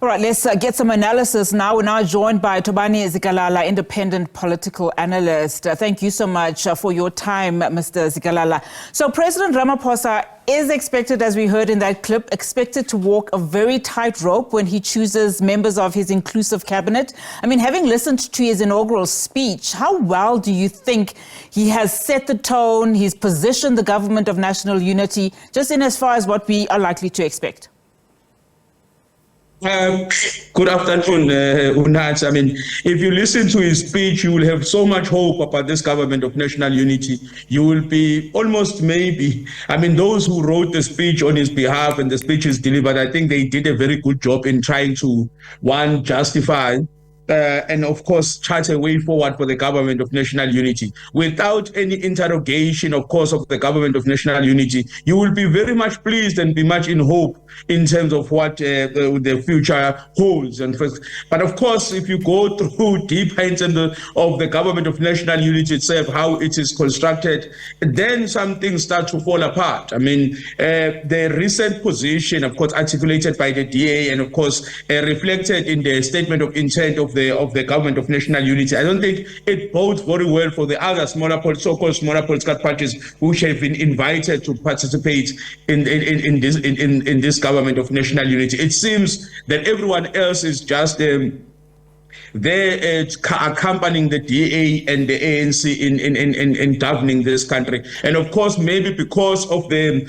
All right, let's get some analysis now. We're now joined by Thobani Zikalala, independent political analyst. Thank you so much for your time, Mr. Zikalala. So President Ramaphosa is expected, as we heard in that clip, expected to walk a very tight rope when he chooses members of his inclusive cabinet. I mean, having listened to his inaugural speech, how well do you think he has set the tone, he's positioned the government of national unity, just in as far as what we are likely to expect? Good afternoon, Unat. I mean, if you listen to his speech, you will have so much hope about this government of national unity. You will be almost maybe, I mean, those who wrote the speech on his behalf and the speech is delivered, I think they did a very good job in trying to, one, justify and of course, chart a way forward for the government of national unity. Without any interrogation, of course, of the government of national unity, you will be very much pleased and be much in hope in terms of what the future holds. But of course, if you go through deeper in terms of the government of national unity itself, how it is constructed, then some things start to fall apart. I mean, the recent position, of course, articulated by the DA and of course reflected in the statement of intent of the government of national unity, I don't think it bodes very well for the other so-called smaller political parties which have been invited to participate in this government of national unity. It seems that everyone else is just they're accompanying the DA and the ANC in governing this country, and of course maybe because of the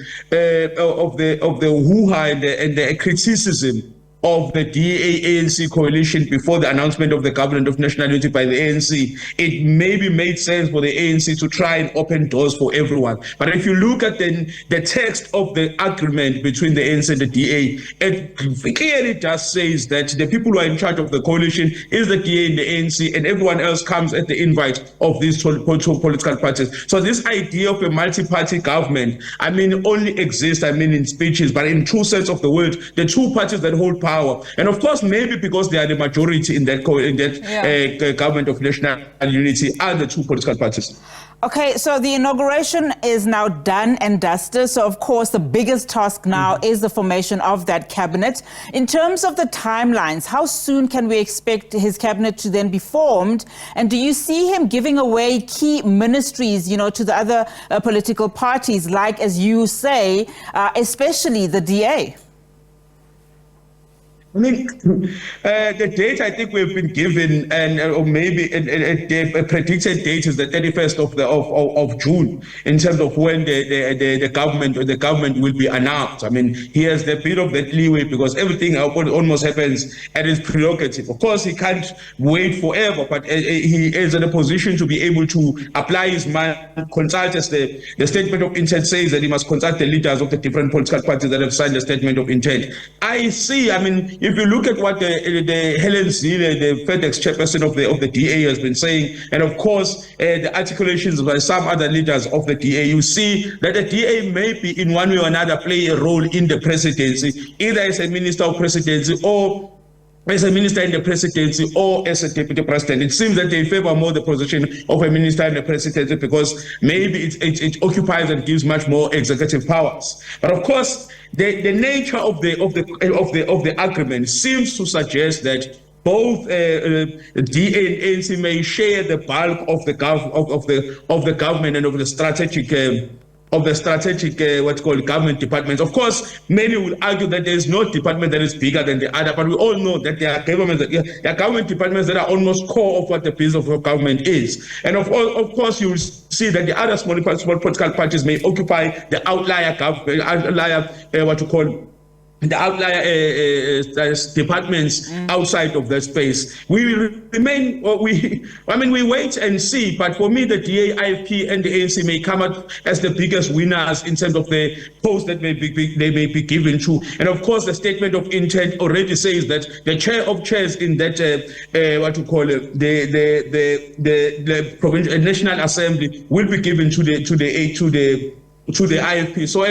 hoo-ha and the criticism of the DA-ANC coalition before the announcement of the government of national unity by the ANC, it maybe made sense for the ANC to try and open doors for everyone. But if you look at the text of the agreement between the ANC and the DA, it clearly just says that the people who are in charge of the coalition is the DA and the ANC, and everyone else comes at the invite of these two political parties. So this idea of a multi-party government, I mean, only exists, I mean, in speeches, but in true sense of the word, the two parties that hold power, and of course, maybe because they are the majority in that government of national unity, are the two political parties. Okay, so the inauguration is now done and dusted. So, of course, the biggest task now is the formation of that cabinet. In terms of the timelines, how soon can we expect his cabinet to then be formed? And do you see him giving away key ministries, to the other political parties, like, as you say, especially the DA? I mean, the date I think we've been given, or maybe a predicted date, is the 31st of June in terms of when the government will be announced. I mean, he has a bit of that leeway because everything almost happens at his prerogative. Of course, he can't wait forever, but he is in a position to be able to apply his mind, consult, as the statement of intent says, that he must consult the leaders of the different political parties that have signed the statement of intent. I mean, if you look at what the Helen Zille, the FedEx chairperson of the DA, has been saying, and of course the articulations by some other leaders of the DA, you see that the DA may be in one way or another play a role in the presidency, either as a minister of presidency or as a minister in the presidency or as a deputy president. It seems that they favor more the position of a minister in the presidency because maybe it occupies and gives much more executive powers. But of course, the nature of the agreement seems to suggest that both DA and ANC may share the bulk of the government and of the strategic government departments. Of course, many will argue that there is no department that is bigger than the other, but we all know that there are government departments that are almost core of what the business of government is. And of course, you will see that the other small political parties may occupy the outlier departments outside of that space. We will remain, we wait and see, but for me, the DA, IFP and the ANC may come out as the biggest winners in terms of the post that they may be given to. And of course, the statement of intent already says that the chair of chairs in that, the provincial National Assembly will be given to the IFP. So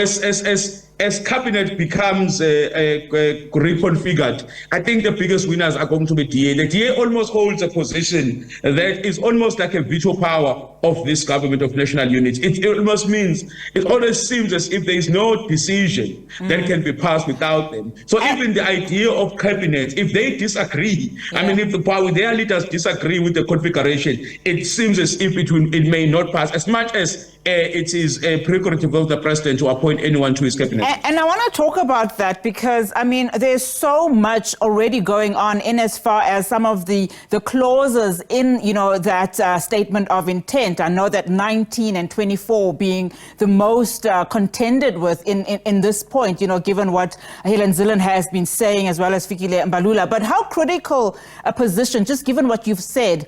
as cabinet becomes reconfigured, I think the biggest winners are going to be DA. The DA almost holds a position that is almost like a veto power of this government of national unity. It almost means, it always seems as if there is no decision that can be passed without them. So even the idea of cabinet, if they disagree, I mean, if their leaders disagree with the configuration, it seems as if it may not pass, as much as it is a prerogative of the president to appoint anyone to his cabinet. And I want to talk about that because, I mean, there's so much already going on in as far as some of the clauses in, that statement of intent. I know that 19 and 24 being the most contended with in this point, given what Helen Zillan has been saying, as well as Fikile Mbalula. But how critical a position, just given what you've said,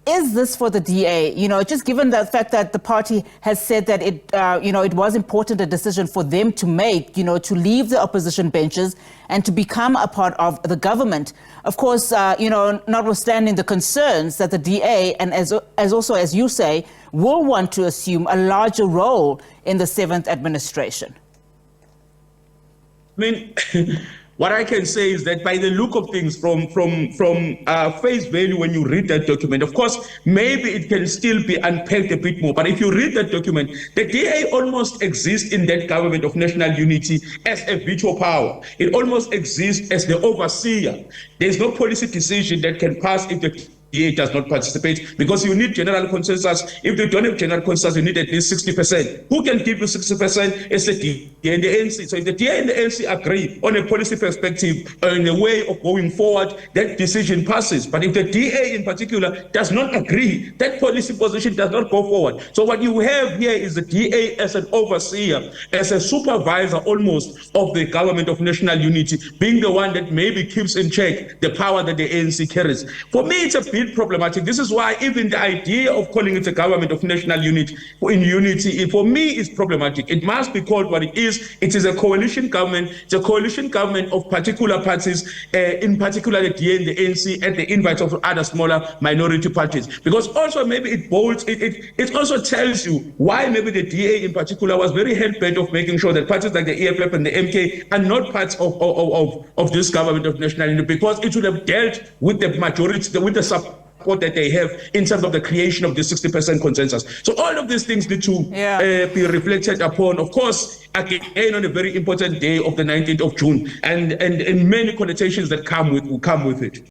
is this for the DA? Just given the fact that the party has said that it was important a decision for them to make, to leave the opposition benches and to become a part of the government. Of course, notwithstanding the concerns that the DA, and as also as you say, will want to assume a larger role in the 7th administration. I mean, what I can say is that by the look of things, from face value, when you read that document, of course, maybe it can still be unpacked a bit more. But if you read that document, the DA almost exists in that government of national unity as a veto power. It almost exists as the overseer. There's no policy decision that can pass if the DA does not participate, because you need general consensus. If they don't have general consensus, you need at least 60%. Who can give you 60%? It's the DA and the ANC. So if the DA and the ANC agree on a policy perspective, in a way of going forward, that decision passes. But if the DA in particular does not agree, that policy position does not go forward. So what you have here is the DA as an overseer, as a supervisor almost of the government of national unity, being the one that maybe keeps in check the power that the ANC carries. For me, it's a bit problematic. This is why even the idea of calling it a government of national unity, for me, is problematic. It must be called what it is. It is a coalition government. It's a coalition government of particular parties, in particular the DA and the ANC, at the invite of other smaller minority parties. Because also maybe it also tells you why maybe the DA in particular was very hell-bent of making sure that parties like the EFF and the MK are not parts of this government of national unity, because it would have dealt with the majority, with the support that they have in terms of the creation of the 60% consensus. So all of these things need to be reflected upon, of course, again on a very important day of the 19th of June, and many connotations that will come with it.